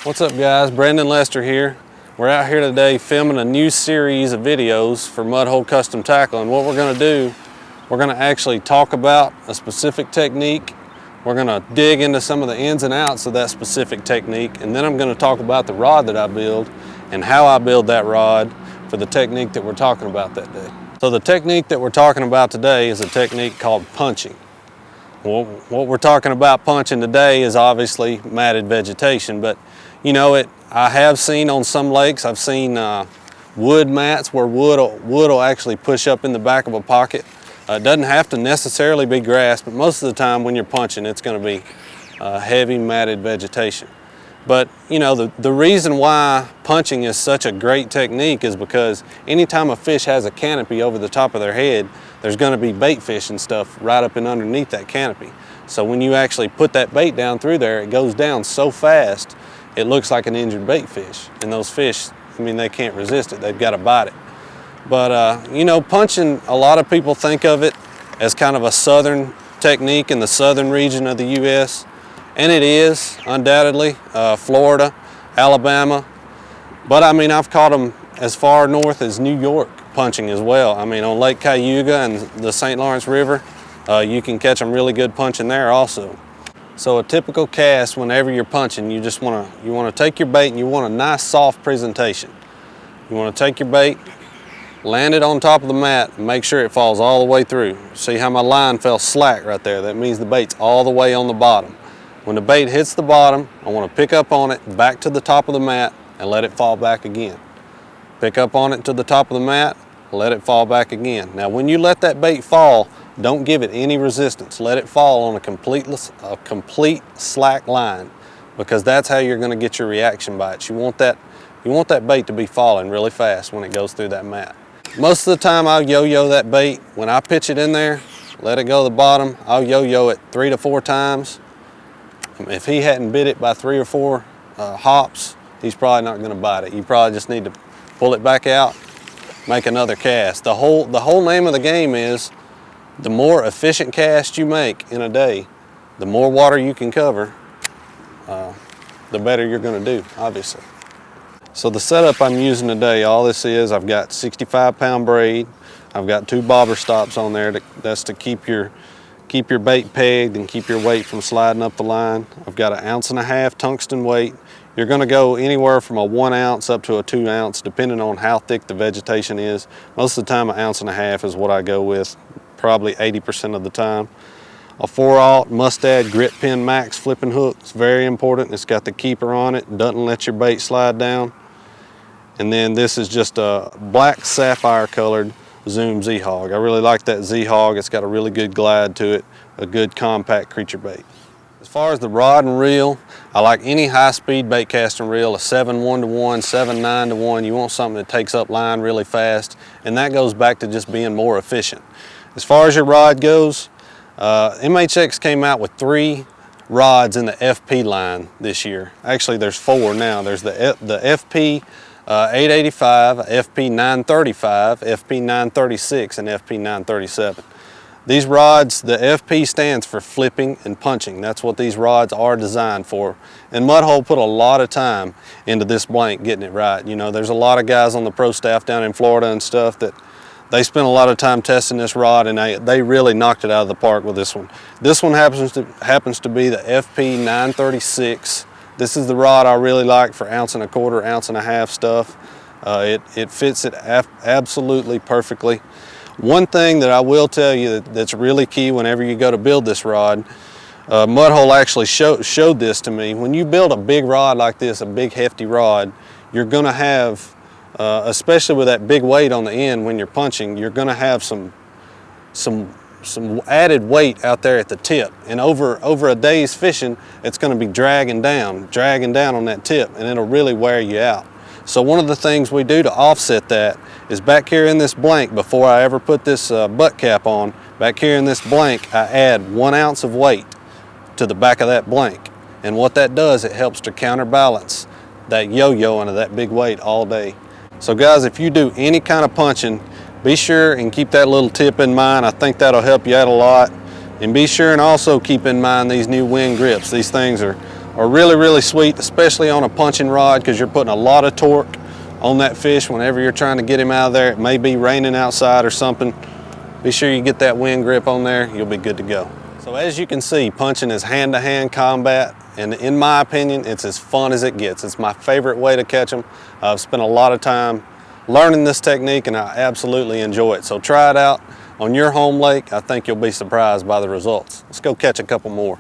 What's up guys, Brandon Lester here. We're out here today filming a new series of videos for Mudhole Custom Tackle, and what we're going to do, we're going to actually talk about a specific technique. We're going to dig into some of the ins and outs of that specific technique, and then I'm going to talk about the rod that I build and how I build that rod for the technique that we're talking about that day. So the technique that we're talking about today is a technique called punching. Well, what we're talking about punching today is obviously matted vegetation, but you know, I have seen on some lakes, I've seen wood mats where wood will actually push up in the back of a pocket. It doesn't have to necessarily be grass, but most of the time when you're punching, it's going to be heavy matted vegetation. But you know, the reason why punching is such a great technique is because anytime a fish has a canopy over the top of their head, there's going to be bait fish and stuff right up and underneath that canopy. So when you actually put that bait down through there, it goes down so fast, it looks like an injured bait fish. And those fish, I mean, they can't resist it. They've got to bite it. But, you know, punching, a lot of people think of it as kind of a southern technique in the southern region of the U.S. And it is, undoubtedly, Florida, Alabama. But, I mean, I've caught them as far north as New York punching as well. I mean, on Lake Cayuga and the St. Lawrence River, you can catch them really good punching there also. So a typical cast, whenever you're punching, you want to take your bait and you want a nice soft presentation. You want to take your bait, land it on top of the mat, and make sure it falls all the way through. See how my line fell slack right there? That means the bait's all the way on the bottom. When the bait hits the bottom, I want to pick up on it back to the top of the mat and let it fall back again. Pick up on it to the top of the mat, let it fall back again. Now when you let that bait fall, don't give it any resistance. Let it fall on a complete slack line, because that's how you're going to get your reaction bites. You want that bait to be falling really fast when it goes through that mat. Most of the time I'll yo-yo that bait. When I pitch it in there, let it go to the bottom, I'll yo-yo it 3 to 4 times. If he hadn't bit it by 3 or 4 hops, he's probably not going to bite it. You probably just need to pull it back out, make another cast. The whole name of the game is, the more efficient cast you make in a day, the more water you can cover, the better you're going to do, obviously. So the setup I'm using today, all this is, I've got 65-pound braid. I've got 2 bobber stops on there. That's to keep your bait pegged and keep your weight from sliding up the line. I've got 1.5 ounce tungsten weight. You're going to go anywhere from a 1 ounce up to a 2 ounce, depending on how thick the vegetation is. Most of the time, 1.5 ounces is what I go with, probably 80% of the time. A 4/0 Mustad Grip Pin Max flipping hook. It's very important. It's got the keeper on it. Doesn't let your bait slide down. And then this is just a black sapphire colored Zoom Z-Hog. I really like that Z-Hog. It's got a really good glide to it, a good compact creature bait. As far as the rod and reel, I like any high-speed bait casting reel, a 7-1-1, 7-9-1. You want something that takes up line really fast, and that goes back to just being more efficient. As far as your rod goes, MHX came out with 3 rods in the FP line this year. Actually, there's 4 now. There's the FP 885, FP 935, FP 936, and FP 937. These rods, the FP stands for flipping and punching. That's what these rods are designed for. And Mudhole put a lot of time into this blank getting it right. You know, there's a lot of guys on the pro staff down in Florida and stuff that they spent a lot of time testing this rod, and they really knocked it out of the park with this one. This one happens to be the FP 936. This is the rod I really like for 1.25 ounce, 1.5 ounce stuff. It fits it absolutely perfectly. One thing that I will tell you that's really key whenever you go to build this rod, Mudhole actually showed this to me. When you build a big rod like this, a big hefty rod, you're going to have, especially with that big weight on the end when you're punching, you're going to have some added weight out there at the tip. And over a day's fishing, it's going to be dragging down on that tip, and it'll really wear you out. So one of the things we do to offset that is back here in this blank, before I ever put this butt cap on, back here in this blank, I add 1 ounce of weight to the back of that blank. And what that does, it helps to counterbalance that yo-yoing of that big weight all day. So guys, if you do any kind of punching, be sure and keep that little tip in mind. I think that'll help you out a lot. And be sure and also keep in mind these new Winn grips. These things are are really, really sweet, especially on a punching rod, because you're putting a lot of torque on that fish whenever you're trying to get him out of there. It may be raining outside or something. Be sure you get that wind grip on there, you'll be good to go. So as you can see, punching is hand-to-hand combat, and in my opinion, it's as fun as it gets. It's my favorite way to catch them. I've spent a lot of time learning this technique, and I absolutely enjoy it. So try it out on your home lake. I think you'll be surprised by the results. Let's go catch a couple more.